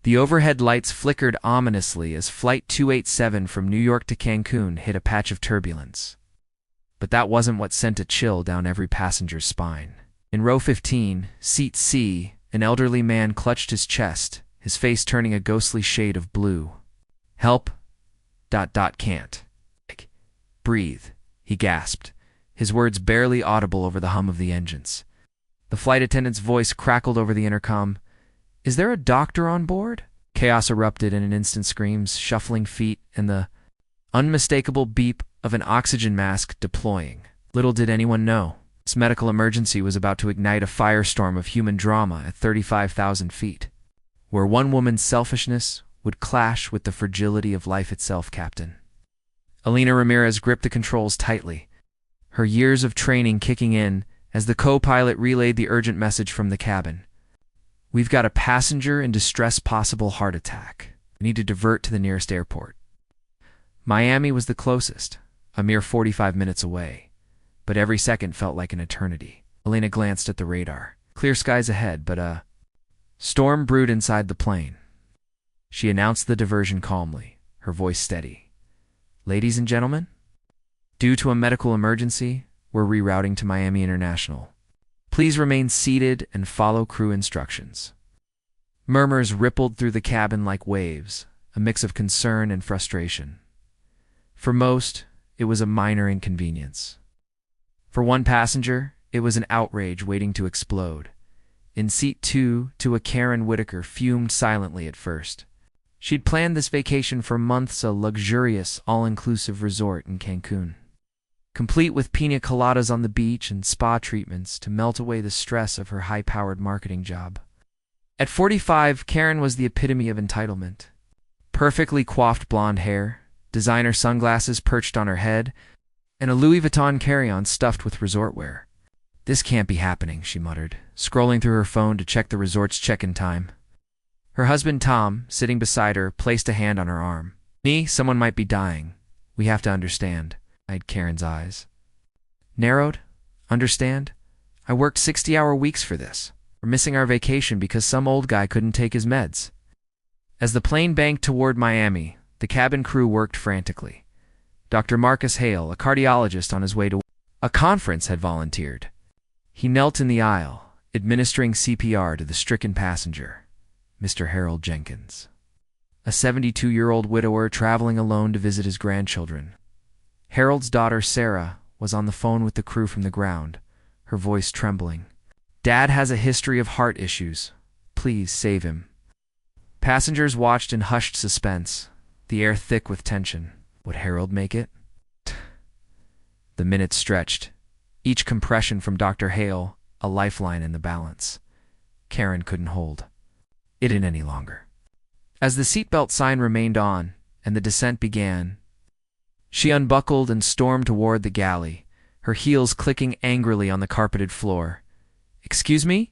The overhead lights flickered ominously as Flight 287 from New York to Cancun hit a patch of turbulence. But that wasn't what sent a chill down every passenger's spine. In row 15, seat C, an elderly man clutched his chest, his face turning a ghostly shade of blue. "Help. ... Can't. Breathe," he gasped, his words barely audible over the hum of the engines. The flight attendant's voice crackled over the intercom. "Is there a doctor on board?" Chaos erupted in an instant: screams, shuffling feet, and the unmistakable beep of an oxygen mask deploying. Little did anyone know, this medical emergency was about to ignite a firestorm of human drama at 35,000 feet, where one woman's selfishness would clash with the fragility of life itself. Captain Elena Ramirez gripped the controls tightly, her years of training kicking in as the co-pilot relayed the urgent message from the cabin. "We've got a passenger in distress, possible heart attack. We need to divert to the nearest airport." Miami was the closest, a mere 45 minutes away, but every second felt like an eternity. Elena glanced at the radar. Clear skies ahead, but a storm brewed inside the plane. She announced the diversion calmly, her voice steady. "Ladies and gentlemen, due to a medical emergency, we're rerouting to Miami International. Please remain seated and follow crew instructions." Murmurs rippled through the cabin like waves, a mix of concern and frustration. For most, it was a minor inconvenience. For one passenger, it was an outrage waiting to explode. In seat 2, Karen Whitaker fumed silently at first. She'd planned this vacation for months, a luxurious, all-inclusive resort in Cancun, complete with pina coladas on the beach and spa treatments to melt away the stress of her high-powered marketing job. At 45, Karen was the epitome of entitlement. Perfectly coiffed blonde hair, designer sunglasses perched on her head, and a Louis Vuitton carry-on stuffed with resort wear. "This can't be happening," she muttered, scrolling through her phone to check the resort's check-in time. Her husband Tom, sitting beside her, placed a hand on her arm. "Me, someone might be dying. We have to understand." Eyed Karen's eyes narrowed. "Understand? I worked 60-hour weeks for this. We're missing our vacation because some old guy couldn't take his meds." As the plane banked toward Miami, the cabin crew worked frantically. Dr. Marcus Hale, a cardiologist on his way to a conference, had volunteered. He knelt in the aisle, administering CPR to the stricken passenger, Mr. Harold Jenkins, a 72-year-old widower traveling alone to visit his grandchildren. Harold's daughter, Sarah, was on the phone with the crew from the ground, her voice trembling. "Dad has a history of heart issues. Please save him." Passengers watched in hushed suspense, the air thick with tension. Would Harold make it? The minutes stretched, each compression from Dr. Hale a lifeline in the balance. Karen couldn't hold it in any longer. As the seatbelt sign remained on and the descent began, she unbuckled and stormed toward the galley, her heels clicking angrily on the carpeted floor. "Excuse me?"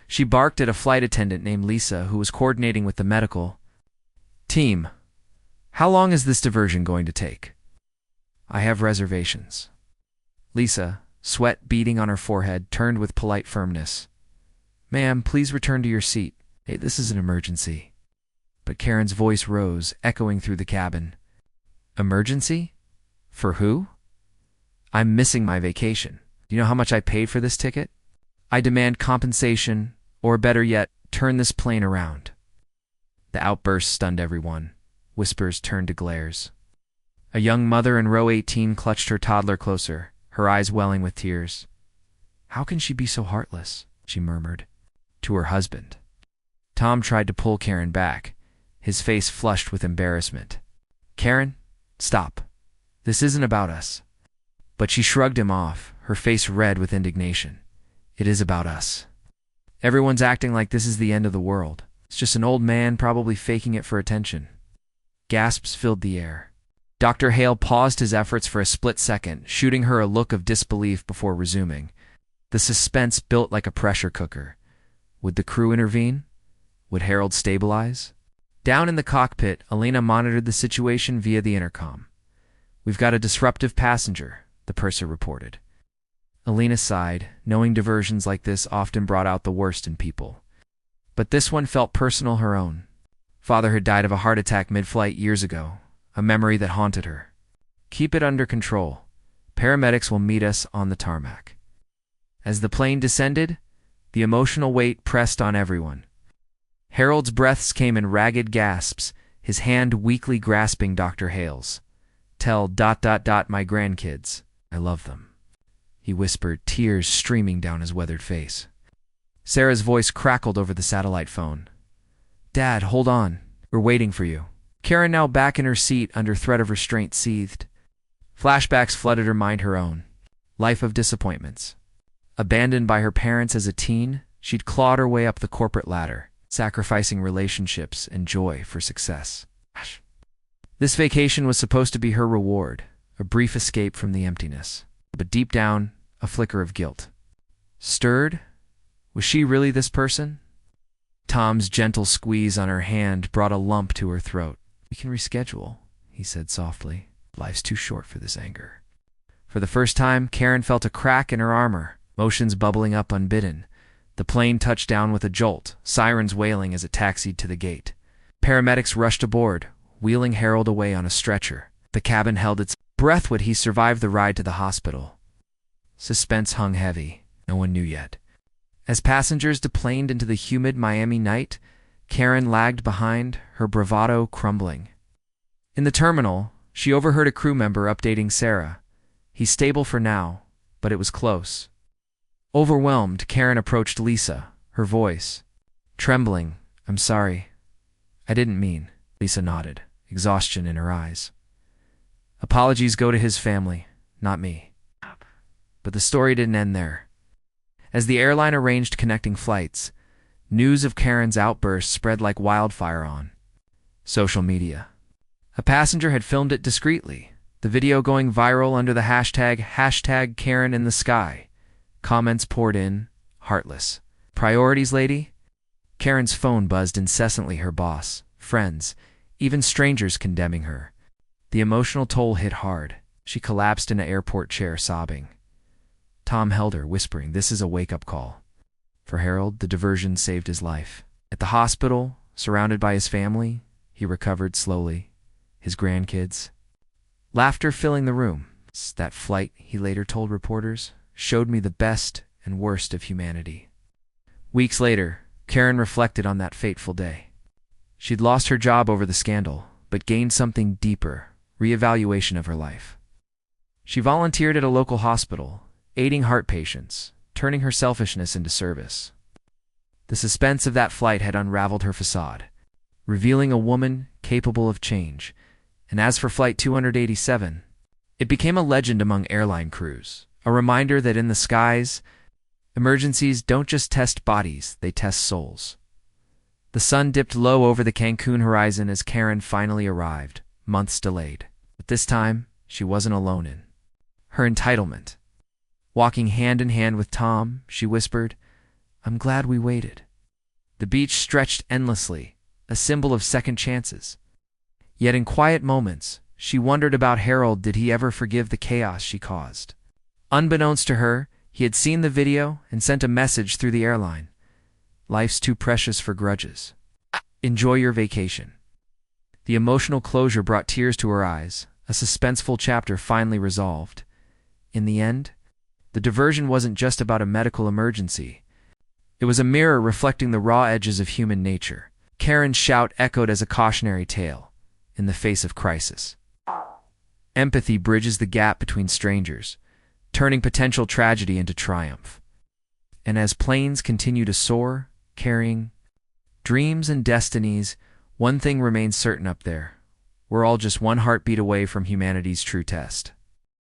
She barked at a flight attendant named Lisa who was coordinating with the medical team. "How long is this diversion going to take?" "I have reservations." Lisa, sweat beading on her forehead, turned with polite firmness. "Ma'am, please return to your seat. Hey, this is an emergency." But Karen's voice rose, echoing through the cabin. "Emergency? For who?" "I'm missing my vacation. Do you know how much I paid for this ticket? I demand compensation, or better yet, turn this plane around." The outburst stunned everyone. Whispers turned to glares. A young mother in row 18 clutched her toddler closer, her eyes welling with tears. "How can she be so heartless?" she murmured to her husband. Tom tried to pull Karen back, his face flushed with embarrassment. "Karen, stop. This isn't about us." But she shrugged him off, her face red with indignation. "It is about us. Everyone's acting like this is the end of the world. It's just an old man probably faking it for attention." Gasps filled the air. Dr. Hale paused his efforts for a split second, shooting her a look of disbelief before resuming. The suspense built like a pressure cooker. Would the crew intervene? Would Harold stabilize? Down in the cockpit, Elena monitored the situation via the intercom. "We've got a disruptive passenger," the purser reported. Elena sighed, knowing diversions like this often brought out the worst in people. But this one felt personal, her own. Father had died of a heart attack mid-flight years ago, a memory that haunted her. Keep it under control. Paramedics will meet us on the tarmac. As the plane descended, the emotional weight pressed on everyone. Harold's breaths came in ragged gasps, his hand weakly grasping Dr. Hale's. Tell ... my grandkids, I love them, he whispered, tears streaming down his weathered face. Sarah's voice crackled over the satellite phone. Dad, hold on. We're waiting for you. Karen, now back in her seat under threat of restraint, seethed. Flashbacks flooded her mind, her own. Life of disappointments. Abandoned by her parents as a teen, she'd clawed her way up the corporate ladder, sacrificing relationships and joy for success. This vacation was supposed to be her reward, a brief escape from the emptiness. But deep down, a flicker of guilt. Stirred? Was she really this person? Tom's gentle squeeze on her hand brought a lump to her throat. We can reschedule, he said softly. Life's too short for this anger. For the first time, Karen felt a crack in her armor, emotions bubbling up unbidden. The plane touched down with a jolt, sirens wailing as it taxied to the gate. Paramedics rushed aboard, wheeling Harold away on a stretcher. The cabin held its breath. Would he survive the ride to the hospital? Suspense hung heavy. No one knew yet. As passengers deplaned into the humid Miami night, Karen lagged behind, her bravado crumbling. In the terminal, she overheard a crew member updating Sarah. He's stable for now, but it was close. Overwhelmed, Karen approached Lisa, her voice trembling. I'm sorry. I didn't mean. Lisa nodded, exhaustion in her eyes. Apologies go to his family, not me. But the story didn't end there. As the airline arranged connecting flights, news of Karen's outburst spread like wildfire on social media. A passenger had filmed it discreetly, the video going viral under the hashtag Karen in the sky. Comments poured in, heartless. Priorities, lady? Karen's phone buzzed incessantly, her boss, friends, even strangers condemning her. The emotional toll hit hard. She collapsed in an airport chair, sobbing. Tom held her, whispering, this is a wake-up call. For Harold, the diversion saved his life. At the hospital, surrounded by his family, he recovered slowly. His grandkids. Laughter filling the room. That flight, he later told reporters, showed me the best and worst of humanity. Weeks later, Karen reflected on that fateful day. She'd lost her job over the scandal, but gained something deeper, reevaluation of her life. She volunteered at a local hospital, aiding heart patients, turning her selfishness into service. The suspense of that flight had unraveled her facade, revealing a woman capable of change. And as for Flight 287, it became a legend among airline crews, a reminder that in the skies, emergencies don't just test bodies, they test souls. The sun dipped low over the Cancun horizon as Karen finally arrived, months delayed. But this time, she wasn't alone in her entitlement. Walking hand in hand with Tom, she whispered, I'm glad we waited. The beach stretched endlessly, a symbol of second chances. Yet in quiet moments, she wondered about Harold. Did he ever forgive the chaos she caused? Unbeknownst to her, he had seen the video and sent a message through the airline. Life's too precious for grudges. Enjoy your vacation. The emotional closure brought tears to her eyes, a suspenseful chapter finally resolved. In the end, the diversion wasn't just about a medical emergency. It was a mirror reflecting the raw edges of human nature. Karen's shout echoed as a cautionary tale in the face of crisis. Empathy bridges the gap between strangers, turning potential tragedy into triumph. And as planes continue to soar, carrying dreams and destinies, one thing remains certain up there. We're all just one heartbeat away from humanity's true test.